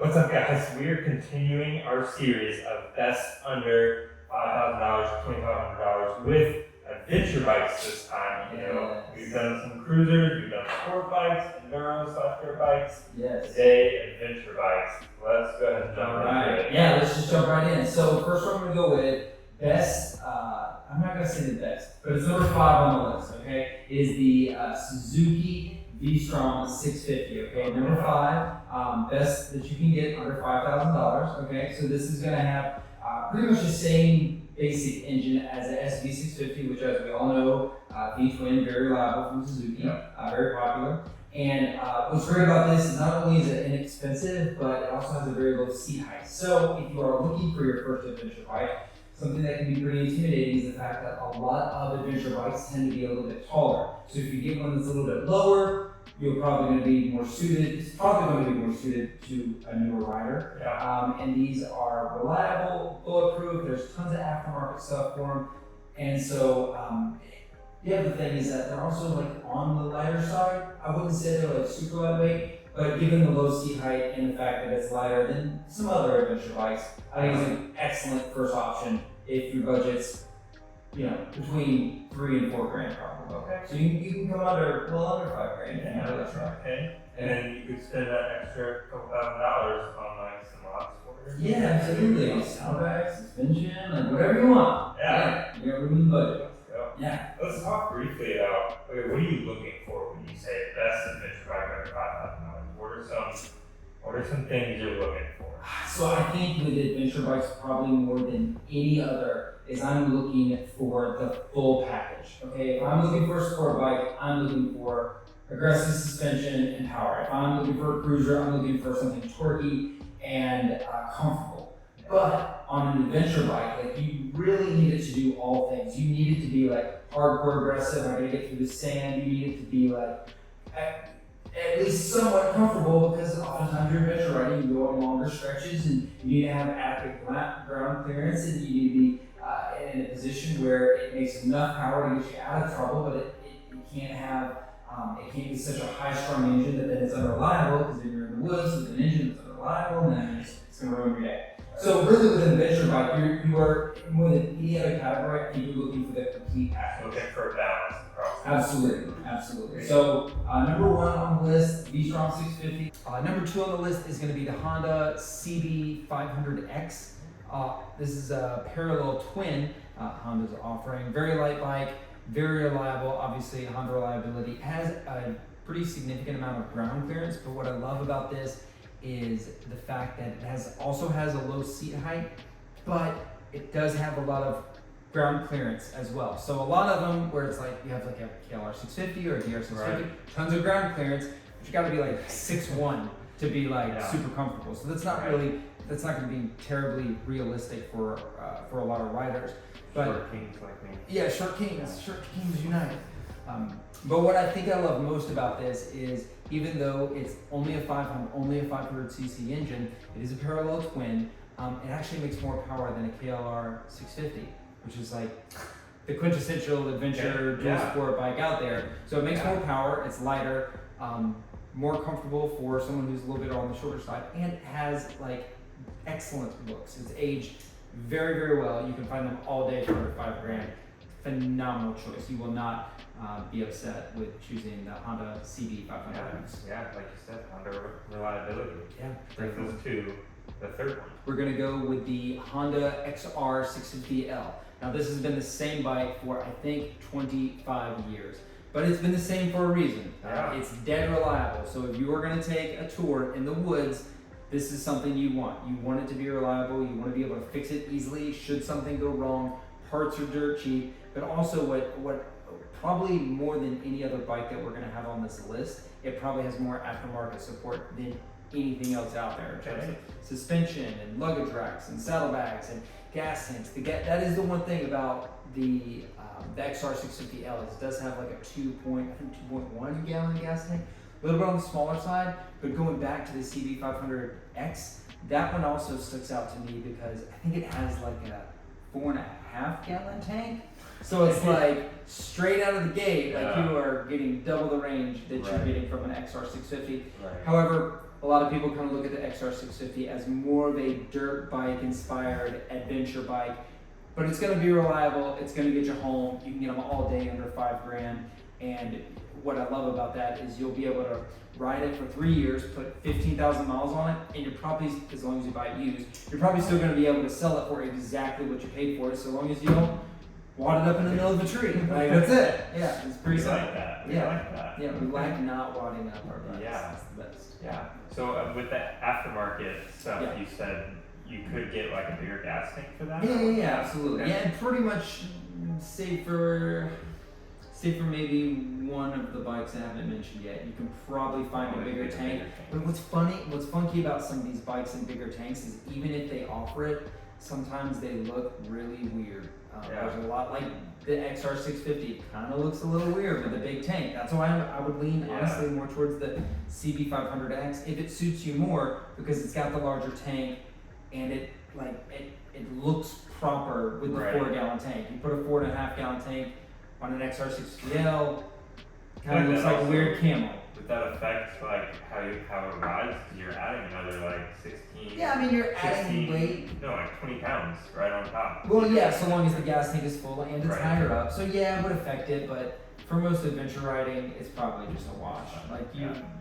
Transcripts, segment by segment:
What's up, guys? We are continuing our series of best under $5,000, $2,500 with adventure bikes this time. You know, we've done some cruisers, we've done sport bikes, enduro/dirt bikes. Yes. Today, adventure bikes. Let's go ahead and jump right in. Yeah, let's just jump right in. So first one I'm going to go with best, I'm not going to say the best, but it's number 5 on the list, okay, is the Suzuki V-Strom 650, okay, number 5, best that you can get under $5,000, okay, so this is going to have pretty much the same basic engine as the SV650, which as we all know, V-twin, very reliable from Suzuki, very popular. And what's great about this is not only is it inexpensive, but it also has a very low seat height. So if you are looking for your first adventure bike, something that can be pretty intimidating is the fact that a lot of adventure bikes tend to be a little bit taller. So if you get one that's a little bit lower, you're probably going to be more suited. It's probably going to be more suited to a newer rider. And these are reliable, bulletproof. There's tons of aftermarket stuff for them. And so the other thing is that they're also like on the lighter side. I wouldn't say they're like super lightweight, but given the low seat height and the fact that it's lighter than some other adventure bikes, I think it's an excellent first option if your budget's, between $3,000 and $4,000 probably. Okay. So you can come under $5,000. Okay. And then you could spend that extra couple $1,000 on like some mods for you. Yeah, absolutely. Saddlebags, suspension, like whatever you want. Yeah. You got room in the budget. Let's go. Yeah. Let's talk briefly about, what are you looking for when you say best adventure bike under $5,000? What are some things you're looking for? So I think with adventure bikes, probably more than any other, is I'm looking for the full package. Okay, if I'm looking for a sport bike, I'm looking for aggressive suspension and power. If I'm looking for a cruiser, I'm looking for something torquey and comfortable. But on an adventure bike, like you really need it to do all things. You need it to be like hardcore aggressive. I gotta get through the sand. You need it to be like at least somewhat comfortable, because oftentimes you're adventure riding, you go on longer stretches and you need to have adequate ground clearance, and you need to be in a position where it makes enough power to get you out of trouble, but it can't have, it can't be such a high-strung engine that then it's unreliable, because then you're in the woods with an engine that's unreliable, and then it's going to ruin your day. So really with an adventure bike, you are more than any other category, I think you're looking for the complete package. Looking for a balance across. Absolutely. So number 1 on the list, V-Strom 650. Number 2 on the list is going to be the Honda CB500X. This is a parallel twin Honda's offering. Very light bike, very reliable. Obviously, Honda reliability has a pretty significant amount of ground clearance, but what I love about this is the fact that it also has a low seat height, but it does have a lot of ground clearance as well. So a lot of them where it's like you have like a KLR 650 or a DR 650, tons of ground clearance, but you got to be like 6'1" to be like super comfortable. So that's not going to be terribly realistic for a lot of riders. But short kings like me. Yeah, short kings unite. But what I think I love most about this is, even though it's only a 500cc engine, it is a parallel twin. It actually makes more power than a KLR 650, which is like the quintessential adventure dual sport bike out there. So it makes more power, it's lighter, more comfortable for someone who's a little bit on the shorter side, and it has like excellent looks. It's aged very, very well. You can find them all day for under $5,000. Phenomenal choice. You will not be upset with choosing the Honda CB500X. Yeah, like you said, Honda reliability. Yeah. Brings us to the third one. We're going to go with the Honda XR650L. Now this has been the same bike for I think 25 years, but it's been the same for a reason. It's dead reliable. So if you are going to take a tour in the woods, this is something you want. You want it to be reliable. You want to be able to fix it easily should something go wrong. Parts are dirt cheap, but also what probably more than any other bike that we're going to have on this list, it probably has more aftermarket support than anything else out there in terms of suspension and luggage racks and saddlebags and gas tanks. That is the one thing about the XR650L is it does have like a 2.1 gallon gas tank, a little bit on the smaller side. But going back to the CB500X, that one also sticks out to me because I think it has like a 4.5 gallon tank. So it's like straight out of the gate, like you are getting double the range that you're getting from an XR650. However, a lot of people kind of look at the XR650 as more of a dirt bike inspired adventure bike, but it's going to be reliable. It's going to get you home. You can get them all day under $5,000. And what I love about that is you'll be able to ride it for 3 years, put 15,000 miles on it, and you're probably, as long as you buy it used, you're probably still going to be able to sell it for exactly what you paid for it, so long as you don't wad it up in the middle of a tree. Like, that's it. Yeah, it's pretty simple. Like that. Yeah. Like that. Yeah, we like not wadding up our bikes. Yeah. That's the best. Yeah. So with the aftermarket stuff, Yeah. you said you could get like a bigger gas tank for that? Yeah, absolutely. Yeah, and pretty much save for maybe one of the bikes I haven't mentioned yet. You can probably find a bigger tank. But what's funky about some of these bikes and bigger tanks is even if they offer it, sometimes they look really weird. There's a lot, like the XR650 kind of looks a little weird with a big tank. That's why I would lean honestly more towards the CB500X if it suits you more, because it's got the larger tank and it looks proper with the 4-gallon tank. You put a 4.5-gallon tank on an XR650L, kind of looks like a weird camel. Would that affect like how it rides? Because you're adding another like 16. Yeah, I mean you're adding weight. No, like 20 pounds right on top. Well, yeah, so long as the gas tank is full and it's Right. higher up. So yeah, it would affect it, but for most adventure riding, it's probably just a wash. Like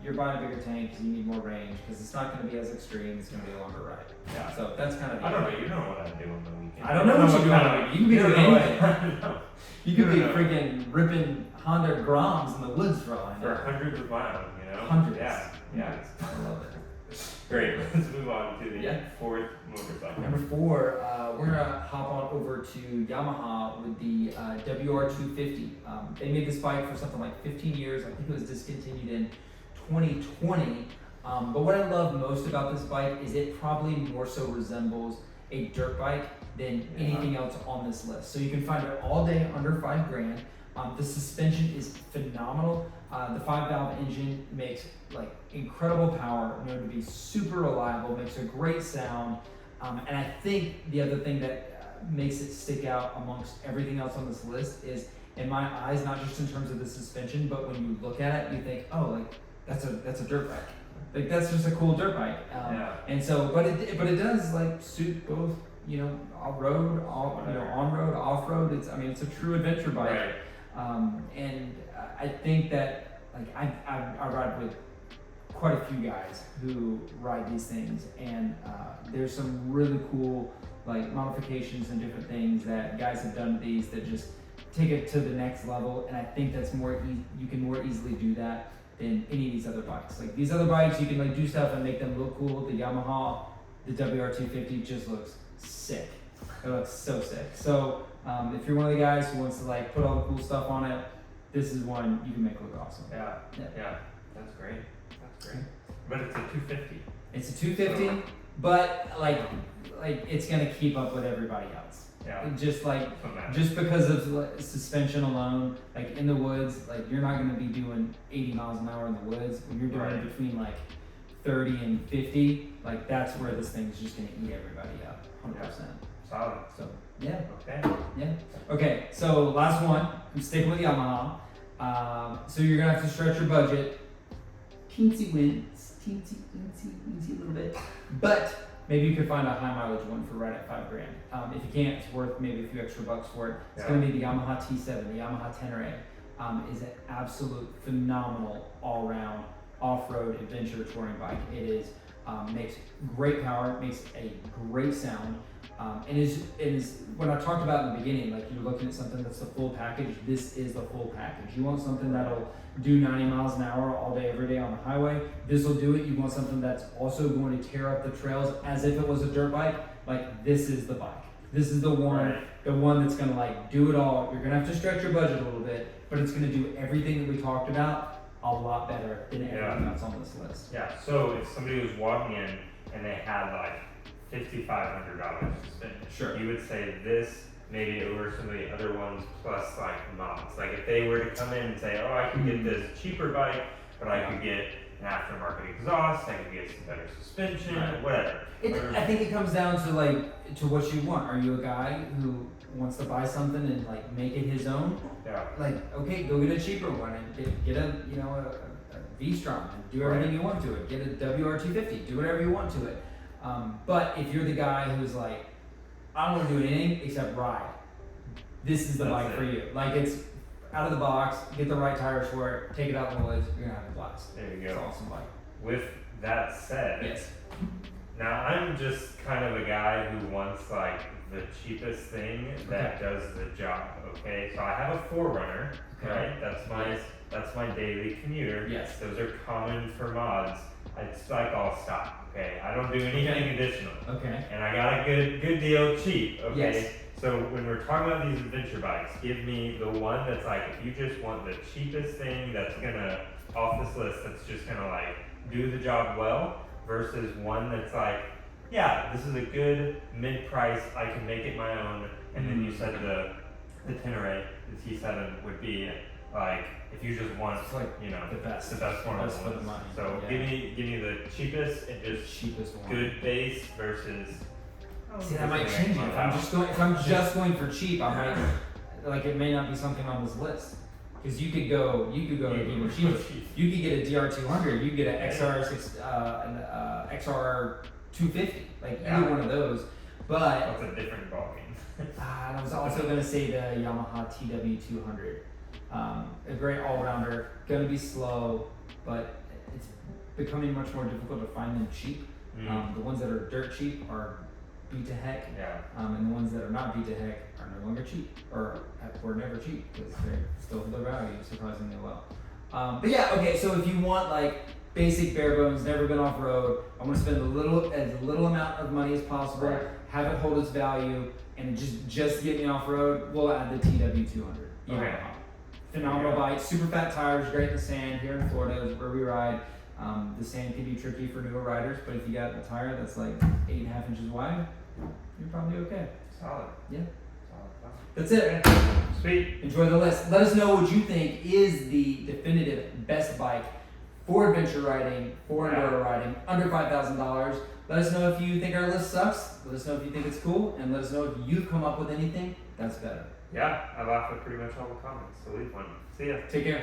you're buying a bigger tank because you need more range, because it's not going to be as extreme. It's going to be a longer ride. Yeah. So that's kind of. I don't know. You don't know what I'm doing on the weekend. I don't know what you're doing on the weekend. You can be doing anything. You could be No. freaking ripping Honda Groms in the woods for all I know. For hundreds of miles, you know? Hundreds. Yeah. I love it. Great. Let's move on to the Yeah. fourth motorcycle. Number 4, we're gonna hop on over to Yamaha with the WR250. They made this bike for something like 15 years. I think it was discontinued in 2020. But what I love most about this bike is it probably more so resembles a dirt bike than anything else on this list. So you can find it all day under $5,000. The suspension is phenomenal. The 5-valve engine makes like incredible power, known to be super reliable, makes a great sound. And I think the other thing that makes it stick out amongst everything else on this list is, in my eyes, not just in terms of the suspension, but when you look at it, you think, oh, like that's a dirt bike. Like that's just a cool dirt bike. And so, but it does like suit both, you know, on-road, off-road. It's a true adventure bike. Right. And I think that like I ride with quite a few guys who ride these things, and there's some really cool like modifications and different things that guys have done to these that just take it to the next level. And I think that's you can more easily do that than any of these other bikes. Like these other bikes, you can like do stuff and make them look cool. The Yamaha, the WR250 just looks sick. It looks so sick. So if you're one of the guys who wants to like put all the cool stuff on it, this is one you can make look awesome. Yeah. That's great. But it's a 250. It's a 250, but like it's gonna keep up with everybody else. Yeah. Just because of like, suspension alone, like in the woods, like you're not gonna be doing 80 miles an hour in the woods. When you're doing between like 30 and 50, like that's where this thing's just gonna eat everybody up, 100%. Solid. So yeah. Okay. Yeah. Okay. So last one. I'm sticking with Yamaha. So you're gonna have to stretch your budget. Teensy a little bit, but maybe you could find a high mileage one for right at $5,000. If you can't, it's worth maybe a few extra bucks for it. It's gonna be the Yamaha T7, the Yamaha 10RA. Is an absolute phenomenal all-round off-road adventure touring bike. It is makes great power, makes a great sound. And is what I talked about in the beginning, like you're looking at something that's the full package. This is the full package. You want something that'll do 90 miles an hour all day, every day on the highway. This will do it. You want something that's also going to tear up the trails as if it was a dirt bike. Like this is the bike. This is the one that's gonna like do it all. You're gonna have to stretch your budget a little bit, but it's gonna do everything that we talked about a lot better than everything else on this list. Yeah. So if somebody was walking in and they had like $5,500 to spend, Sure. you would say this maybe over some of the other ones plus like mods. Like if they were to come in and say, oh, I could get this cheaper bike, but I could get an aftermarket exhaust, I could get some better suspension, whatever. I think it comes down to like to what you want. Are you a guy who wants to buy something and like make it his own? Yeah. Like okay, go get a cheaper one and get a V-Strom and do everything you want to it. Get a WR250, do whatever you want to it. But if you're the guy who's like, I don't want to do anything except ride, this is the bike for you. Like, it's out of the box, get the right tires for it, take it out in the woods, you're gonna have a blast. There you go. It's an awesome bike. With that said, Yes. now I'm just kind of a guy who wants like the cheapest thing that does the job. Okay, so I have a 4Runner, right? That's my daily commuter. Yes. Those are common for mods. It's like all stock. Okay, I don't do anything additional. Okay. And I got a good deal cheap. Okay. Yes. So when we're talking about these adventure bikes, give me the one that's like, if you just want the cheapest thing that's gonna, off this list, that's just gonna like do the job well, versus one that's like, yeah, this is a good mid-price, I can make it my own. And then you said the Tenere, the T7 would be like, if you just want, It's like you know, the best one best of for the the ones. money. So Yeah. give me the cheapest and just Cheapest one. good base versus. See, that might change it. If I'm just going for cheap, I might like, it may not be something on this list. Because you could go even cheaper. You could get a DR200. You could get an XR250, like either one of those. But That's a different ballgame. I was also going to say the Yamaha TW200. A great all-rounder, going to be slow, but it's becoming much more difficult to find them cheap. The ones that are dirt cheap are beat to heck, and the ones that are not beat to heck are no longer cheap, or were never cheap, because they still have their value surprisingly well. But yeah, okay, so if you want like basic bare bones, never been off road, I want to spend as little amount of money as possible, have it hold its value, and just get me off road, we'll add the TW200. Okay. Phenomenal bike, super fat tires, great in the sand. Here in Florida is where we ride. The sand can be tricky for newer riders, but if you got a tire that's like 8.5 inches wide, you're probably okay. Solid. Yeah. Solid. That's it. Sweet. Enjoy the list. Let us know what you think is the definitive best bike for adventure riding, for enduro riding, under $5,000. Let us know if you think our list sucks. Let us know if you think it's cool, and let us know if you've come up with anything that's better. Yeah, I laughed at pretty much all the comments, so leave one. See ya. Take care.